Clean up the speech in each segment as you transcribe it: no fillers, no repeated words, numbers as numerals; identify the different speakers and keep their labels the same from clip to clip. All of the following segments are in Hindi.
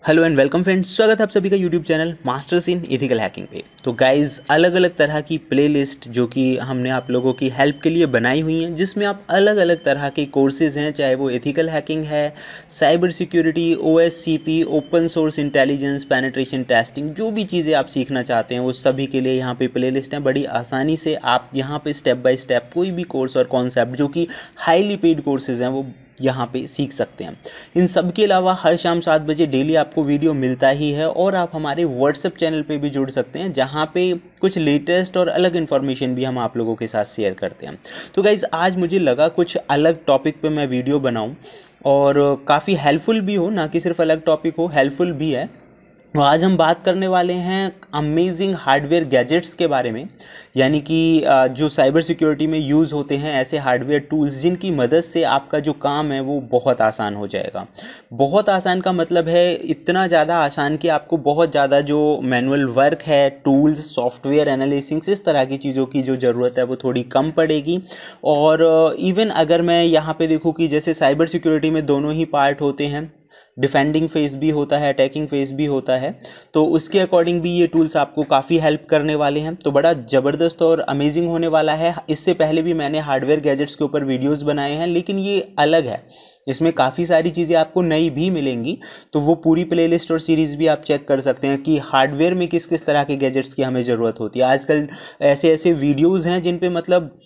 Speaker 1: हेलो एंड वेलकम फ्रेंड्स, स्वागत है आप सभी का YouTube channel masters in ethical hacking पे। तो गाइज़, अलग अलग तरह की प्लेलिस्ट जो कि हमने आप लोगों की हेल्प के लिए बनाई हुई हैं, जिसमें आप अलग अलग तरह के कोर्सेज़ हैं, चाहे वो एथिकल हैकिंग है, cyber security, OSCP, open source intelligence, penetration testing, जो भी चीज़ें आप सीखना चाहते हैं वो सभी के लिए यहाँ पे प्लेलिस्ट है। बड़ी आसानी से आप यहाँ पे स्टेप बाय स्टेप कोई भी कोर्स और कॉन्सेप्ट जो कि हाईली पेड कोर्सेज़ हैं वो यहाँ पे सीख सकते हैं। इन सब के अलावा हर शाम 7 बजे डेली आपको वीडियो मिलता ही है और आप हमारे व्हाट्सएप चैनल पे भी जुड़ सकते हैं, जहाँ पे कुछ लेटेस्ट और अलग इन्फॉर्मेशन भी हम आप लोगों के साथ शेयर करते हैं। तो गाइज़, आज मुझे लगा कुछ अलग टॉपिक पे मैं वीडियो बनाऊँ और काफ़ी हेल्पफुल भी हो, ना कि सिर्फ अलग टॉपिक हो, हेल्पफुल भी है। तो आज हम बात करने वाले हैं अमेजिंग हार्डवेयर गैजेट्स के बारे में, यानी कि जो साइबर सिक्योरिटी में यूज़ होते हैं ऐसे हार्डवेयर टूल्स जिनकी मदद से आपका जो काम है वो बहुत आसान हो जाएगा। बहुत आसान का मतलब है इतना ज़्यादा आसान कि आपको बहुत ज़्यादा जो मैनुअल वर्क है, टूल्स, सॉफ्टवेयर एनालिसिस, इस तरह की चीज़ों की जो ज़रूरत है वो थोड़ी कम पड़ेगी। और इवन अगर मैं यहाँ पे देखूँ कि जैसे साइबर सिक्योरिटी में दोनों ही पार्ट होते हैं, डिफेंडिंग फेज भी होता है, अटैकिंग फेज भी होता है, तो उसके अकॉर्डिंग भी ये टूल्स आपको काफ़ी हेल्प करने वाले हैं। तो बड़ा ज़बरदस्त और अमेजिंग होने वाला है। इससे पहले भी मैंने हार्डवेयर गैजेट्स के ऊपर वीडियोस बनाए हैं, लेकिन ये अलग है, इसमें काफ़ी सारी चीज़ें आपको नई भी मिलेंगी। तो वो पूरी प्लेलिस्ट और सीरीज़ भी आप चेक कर सकते हैं कि हार्डवेयर में किस किस तरह के गैजेट्स की हमें ज़रूरत होती है। आजकल ऐसे ऐसे वीडियोज़ हैं जिन पे मतलब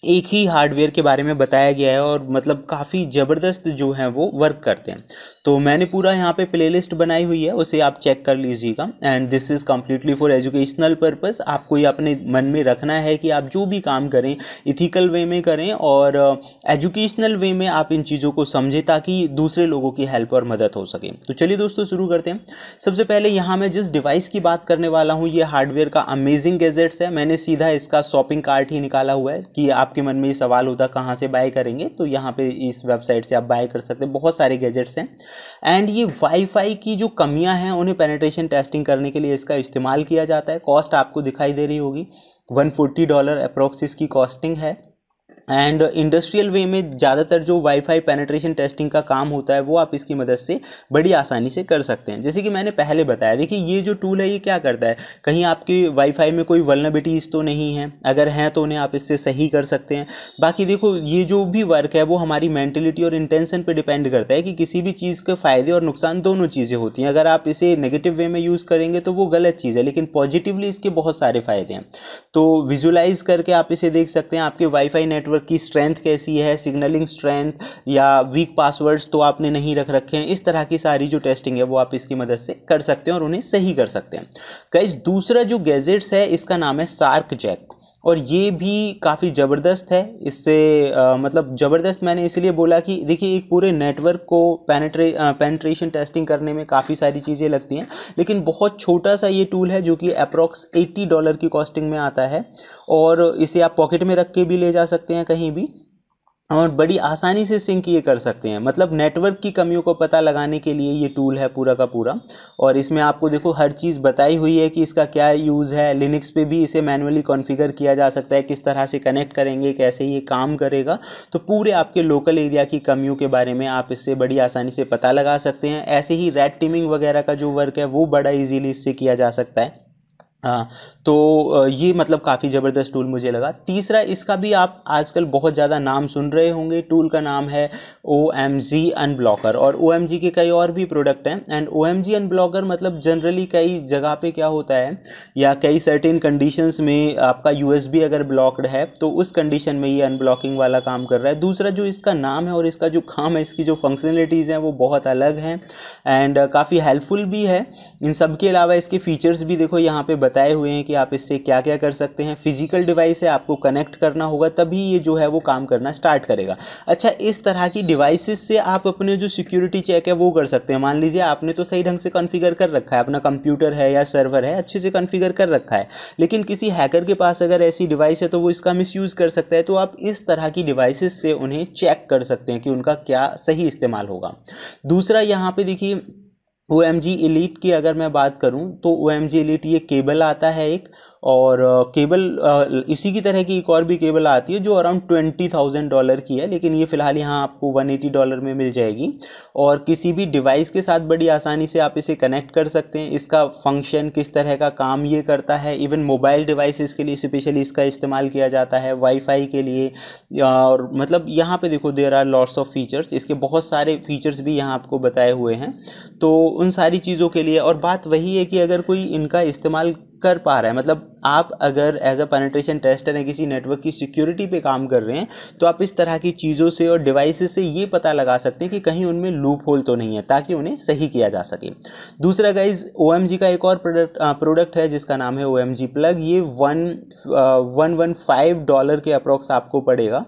Speaker 1: एक ही हार्डवेयर के बारे में बताया गया है और मतलब काफ़ी ज़बरदस्त जो है वो वर्क करते हैं। तो मैंने पूरा यहाँ पे प्लेलिस्ट बनाई हुई है, उसे आप चेक कर लीजिएगा। And this is completely for educational purpose. आपको ये अपने मन में रखना है कि आप जो भी काम करें इथिकल वे में करें और एजुकेशनल वे में आप इन चीज़ों को समझें, ताकि दूसरे लोगों की हेल्प और मदद हो सके। तो चलिए दोस्तों, शुरू करते हैं। सबसे पहले यहाँ मैं जिस डिवाइस की बात करने वाला हूँ, ये हार्डवेयर का अमेजिंग गैजेट्स है। मैंने सीधा इसका शॉपिंग कार्ट ही निकाला हुआ है कि आपके मन में ये सवाल होता कहाँ से बाय करेंगे, तो यहाँ पे इस वेबसाइट से आप बाय कर सकते हैं। बहुत सारे गैजेट्स हैं एंड ये वाईफाई की जो कमियां हैं उन्हें पेनिट्रेशन टेस्टिंग करने के लिए इसका इस्तेमाल किया जाता है। कॉस्ट आपको दिखाई दे रही होगी, $140 अप्रोक्स इसकी कॉस्टिंग है। एंड इंडस्ट्रियल वे में ज़्यादातर जो वाईफाई पेनिट्रेशन टेस्टिंग का काम होता है वो आप इसकी मदद से बड़ी आसानी से कर सकते हैं। जैसे कि मैंने पहले बताया, देखिए ये जो टूल है ये क्या करता है, कहीं आपके वाईफाई में कोई वल्नरेबिलिटीज़ तो नहीं है, अगर हैं तो उन्हें आप इससे सही कर सकते हैं। बाकी देखो, ये जो भी वर्क है वो हमारी मेंटलिटी और इंटेंशन पर डिपेंड करता है कि किसी भी चीज़ के फ़ायदे और नुकसान दोनों चीज़ें होती हैं। अगर आप इसे नेगेटिव वे में यूज़ करेंगे तो वो गलत चीज़ है, लेकिन पॉजिटिवली इसके बहुत सारे फ़ायदे हैं। तो विजुलाइज करके आप इसे देख सकते हैं, आपके वाईफाई नेटवर्क की स्ट्रेंथ कैसी है, सिग्नलिंग स्ट्रेंथ या वीक पासवर्ड्स तो आपने नहीं रख रखे हैं। इस तरह की सारी जो टेस्टिंग है वो आप इसकी मदद से कर सकते हैं और उन्हें सही कर सकते हैं। गाइस, दूसरा जो गैजेट्स है इसका नाम है शार्क जैक, और ये भी काफ़ी ज़बरदस्त है। इससे मतलब ज़बरदस्त मैंने इसलिए बोला कि देखिए, एक पूरे नेटवर्क को पेनिट्रेशन टेस्टिंग करने में काफ़ी सारी चीज़ें लगती हैं, लेकिन बहुत छोटा सा ये टूल है जो कि अप्रॉक्स $80 की कॉस्टिंग में आता है। और इसे आप पॉकेट में रख के भी ले जा सकते हैं कहीं भी, और बड़ी आसानी से सिंक ये कर सकते हैं। मतलब नेटवर्क की कमियों को पता लगाने के लिए ये टूल है पूरा का पूरा। और इसमें आपको देखो हर चीज़ बताई हुई है कि इसका क्या यूज़ है। लिनक्स पे भी इसे मैन्युअली कॉन्फ़िगर किया जा सकता है, किस तरह से कनेक्ट करेंगे, कैसे ये काम करेगा। तो पूरे आपके लोकल एरिया की कमियों के बारे में आप इससे बड़ी आसानी से पता लगा सकते हैं। ऐसे ही रेड टीमिंग वगैरह का जो वर्क है वो बड़ा ईजीली इससे किया जा सकता है। हाँ, तो ये मतलब काफ़ी ज़बरदस्त टूल मुझे लगा। तीसरा, इसका भी आप आजकल बहुत ज़्यादा नाम सुन रहे होंगे। टूल का नाम है OMG अनब्लॉकर, और OMG के कई और भी प्रोडक्ट हैं। एंड OMG अनब्लॉकर मतलब जनरली कई जगह पे क्या होता है, या कई सर्टेन कंडीशंस में आपका USB अगर ब्लॉक्ड है तो उस कंडीशन में ये अनब्लॉकिंग वाला काम कर रहा है। दूसरा जो इसका नाम है और इसका जो काम है, इसकी जो फंक्शनलिटीज़ हैं वो बहुत अलग हैं एंड काफ़ी हेल्पफुल भी है। इन सब के अलावा इसके फीचर्स भी देखो यहाँ पे बताए हुए हैं कि आप इससे क्या क्या कर सकते हैं। फिजिकल डिवाइस है, आपको कनेक्ट करना होगा तभी ये जो है वो काम करना स्टार्ट करेगा। अच्छा, इस तरह की डिवाइसेस से आप अपने जो सिक्योरिटी चेक है वो कर सकते हैं। मान लीजिए आपने तो सही ढंग से कॉन्फ़िगर कर रखा है, अपना कंप्यूटर है या सर्वर है अच्छे से कॉन्फ़िगर कर रखा है, लेकिन किसी हैकर के पास अगर ऐसी डिवाइस है तो वो इसका मिसयूज़ कर सकता है। तो आप इस तरह की डिवाइसेस से उन्हें चेक कर सकते हैं कि उनका क्या सही इस्तेमाल होगा। दूसरा, यहाँ पे देखिए OMG Elite की अगर मैं बात करूं तो OMG Elite ये केबल आता है एक, और केबल इसी की तरह की एक और भी केबल आती है जो अराउंड $20,000 की है, लेकिन ये फ़िलहाल यहाँ आपको $180 में मिल जाएगी। और किसी भी डिवाइस के साथ बड़ी आसानी से आप इसे कनेक्ट कर सकते हैं। इसका फंक्शन किस तरह का काम ये करता है, इवन मोबाइल डिवाइसेस के लिए स्पेशली इसका इस्तेमाल किया जाता है, वाईफाई के लिए। और मतलब यहाँ पे देखो there are lots of features, इसके बहुत सारे फीचर्स भी यहाँ आपको बताए हुए हैं। तो उन सारी चीज़ों के लिए, और बात वही है कि अगर कोई इनका इस्तेमाल कर पा रहा है, मतलब आप अगर एज अ पेनिट्रेशन टेस्टर है, किसी नेटवर्क की सिक्योरिटी पे काम कर रहे हैं, तो आप इस तरह की चीज़ों से और डिवाइसेस से ये पता लगा सकते हैं कि कहीं उनमें लूप होल तो नहीं है, ताकि उन्हें सही किया जा सके। दूसरा गाइज, OMG का एक और प्रोडक्ट है जिसका नाम है OMG प्लग। ये $115 के अप्रॉक्स आपको पड़ेगा।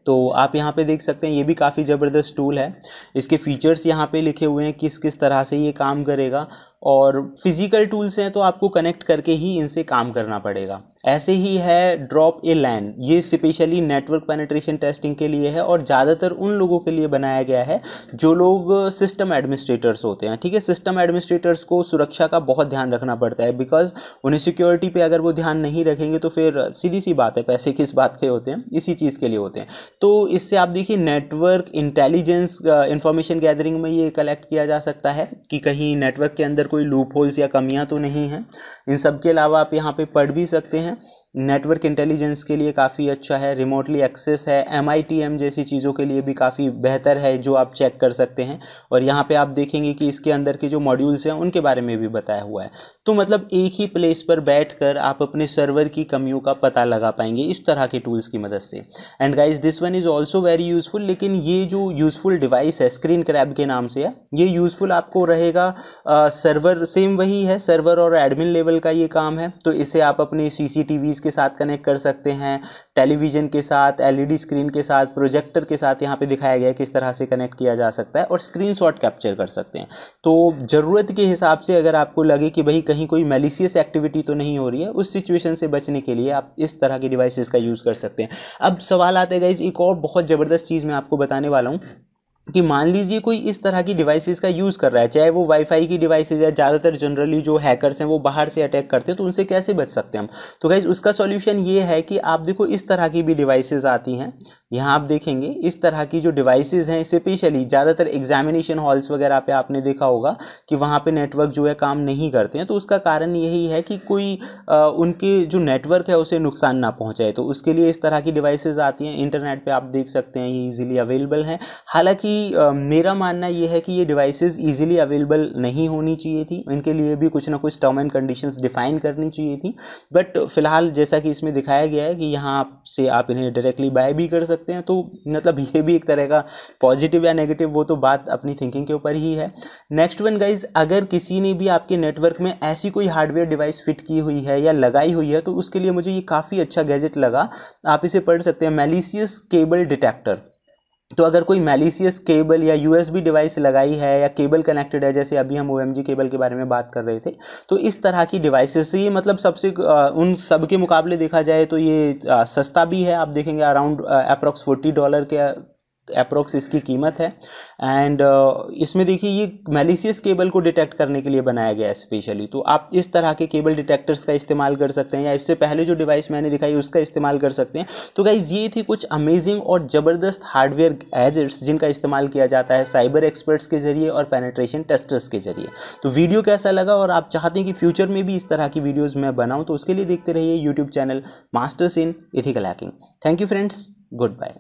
Speaker 1: तो आप यहाँ पे देख सकते हैं, ये भी काफ़ी ज़बरदस्त टूल है। इसके फीचर्स यहाँ पे लिखे हुए हैं, किस किस तरह से ये काम करेगा। और फिजिकल टूल्स हैं तो आपको कनेक्ट करके ही इनसे काम करना पड़ेगा। ऐसे ही है ड्रॉप ए लैन, ये स्पेशली नेटवर्क पेनिट्रेशन टेस्टिंग के लिए है और ज़्यादातर उन लोगों के लिए बनाया गया है जो लोग सिस्टम एडमिनिस्ट्रेटर्स होते हैं। ठीक है, सिस्टम एडमिनिस्ट्रेटर्स को सुरक्षा का बहुत ध्यान रखना पड़ता है, बिकॉज उन्हें सिक्योरिटी पे अगर वो ध्यान नहीं रखेंगे तो फिर सीधी सी बात है, पैसे किस बात के होते हैं, इसी चीज़ के लिए होते हैं। तो इससे आप देखिए नेटवर्क इंटेलिजेंस इंफॉर्मेशन गैदरिंग में ये कलेक्ट किया जा सकता है कि कहीं नेटवर्क के अंदर कोई लूप होल्स या कमियां तो नहीं हैं। इन सब के अलावा आप यहाँ पे पढ़ भी सकते हैं। नेटवर्क इंटेलिजेंस के लिए काफ़ी अच्छा है, रिमोटली एक्सेस है, MITM जैसी चीज़ों के लिए भी काफ़ी बेहतर है जो आप चेक कर सकते हैं। और यहाँ पे आप देखेंगे कि इसके अंदर के जो मॉड्यूल्स हैं उनके बारे में भी बताया हुआ है। तो मतलब एक ही प्लेस पर बैठकर आप अपने सर्वर की कमियों का पता लगा पाएंगे इस तरह के टूल्स की मदद से। And guys this one is also very useful. लेकिन ये जो यूज़फुल डिवाइस है, स्क्रीन क्रैब के नाम से है, ये यूज़फुल आपको रहेगा सर्वर, सेम वही है, सर्वर और एडमिन लेवल का ये काम है। तो इसे आप अपने CCTVs के साथ कनेक्ट कर सकते हैं, टेलीविज़न के साथ, LED स्क्रीन के साथ, प्रोजेक्टर के साथ। यहाँ पे दिखाया गया है किस तरह से कनेक्ट किया जा सकता है, और स्क्रीनशॉट कैप्चर कर सकते हैं। तो ज़रूरत के हिसाब से अगर आपको लगे कि भाई कहीं कोई मैलिशियस एक्टिविटी तो नहीं हो रही है, उस सिचुएशन से बचने के लिए आप इस तरह की डिवाइसेस का यूज़ कर सकते हैं। अब सवाल आता है गाइस, एक और बहुत ज़बरदस्त चीज़ मैं आपको बताने वाला हूँ कि मान लीजिए कोई इस तरह की डिवाइसेस का यूज़ कर रहा है, चाहे वो वाईफाई की डिवाइसेस है। ज़्यादातर जनरली जो हैकर्स हैं वो बाहर से अटैक करते हैं, तो उनसे कैसे बच सकते हैं हम? तो गाइज उसका सॉल्यूशन ये है कि आप देखो इस तरह की भी डिवाइसेस आती हैं। यहाँ आप देखेंगे इस तरह की जो डिवाइसेस हैं, स्पेशली ज़्यादातर एग्जामिनेशन हॉल्स वगैरह पे आपने देखा होगा कि वहाँ पे नेटवर्क जो है काम नहीं करते हैं। तो उसका कारण यही है कि कोई उनके जो नेटवर्क है उसे नुकसान ना पहुँचाए। तो उसके लिए इस तरह की डिवाइसेस आती हैं। इंटरनेट पे आप देख सकते हैं ये ईजिली अवेलेबल हैं। हालांकि मेरा मानना ये है कि ये डिवाइसेस ईजिली अवेलेबल नहीं होनी चाहिए थी, इनके लिए भी कुछ ना कुछ टर्म एंड कंडीशंस डिफाइन करनी चाहिए थी। बट फिलहाल जैसा कि इसमें दिखाया गया है कि यहाँ से आप इन्हें डायरेक्टली बाय भी कर सकते हैं। तो मतलब ये भी एक तरह का पॉजिटिव या नेगेटिव, वो तो बात अपनी थिंकिंग के ऊपर ही है। नेक्स्ट वन गाइज, अगर किसी ने भी आपके नेटवर्क में ऐसी कोई हार्डवेयर डिवाइस फिट की हुई है या लगाई हुई है, तो उसके लिए मुझे ये काफ़ी अच्छा गैजेट लगा। आप इसे पढ़ सकते हैं, मैलिशियस केबल डिटेक्टर। तो अगर कोई मैलिशियस केबल या USB डिवाइस लगाई है या केबल कनेक्टेड है, जैसे अभी हम OMG केबल के बारे में बात कर रहे थे, तो इस तरह की डिवाइसेस से ये मतलब सबसे उन सब के मुकाबले देखा जाए तो ये सस्ता भी है। आप देखेंगे अराउंड अप्रॉक्स $40 के अप्रोक्स इसकी कीमत है। एंड इसमें देखिए ये मैलिशियस केबल को डिटेक्ट करने के लिए बनाया गया है स्पेशली। तो आप इस तरह के केबल डिटेक्टर्स का इस्तेमाल कर सकते हैं, या इससे पहले जो डिवाइस मैंने दिखाई उसका इस्तेमाल कर सकते हैं। तो गाइज ये थी कुछ अमेजिंग और ज़बरदस्त हार्डवेयर गैजेट्स जिनका इस्तेमाल किया जाता है साइबर एक्सपर्ट्स के जरिए और पेनिट्रेशन टेस्टर्स के जरिए। तो वीडियो कैसा लगा और आप चाहते हैं कि फ्यूचर में भी इस तरह की वीडियोज़ मैं बनाऊँ, तो उसके लिए देखते रहिए YouTube channel masters in ethical hacking. Thank you friends, good bye.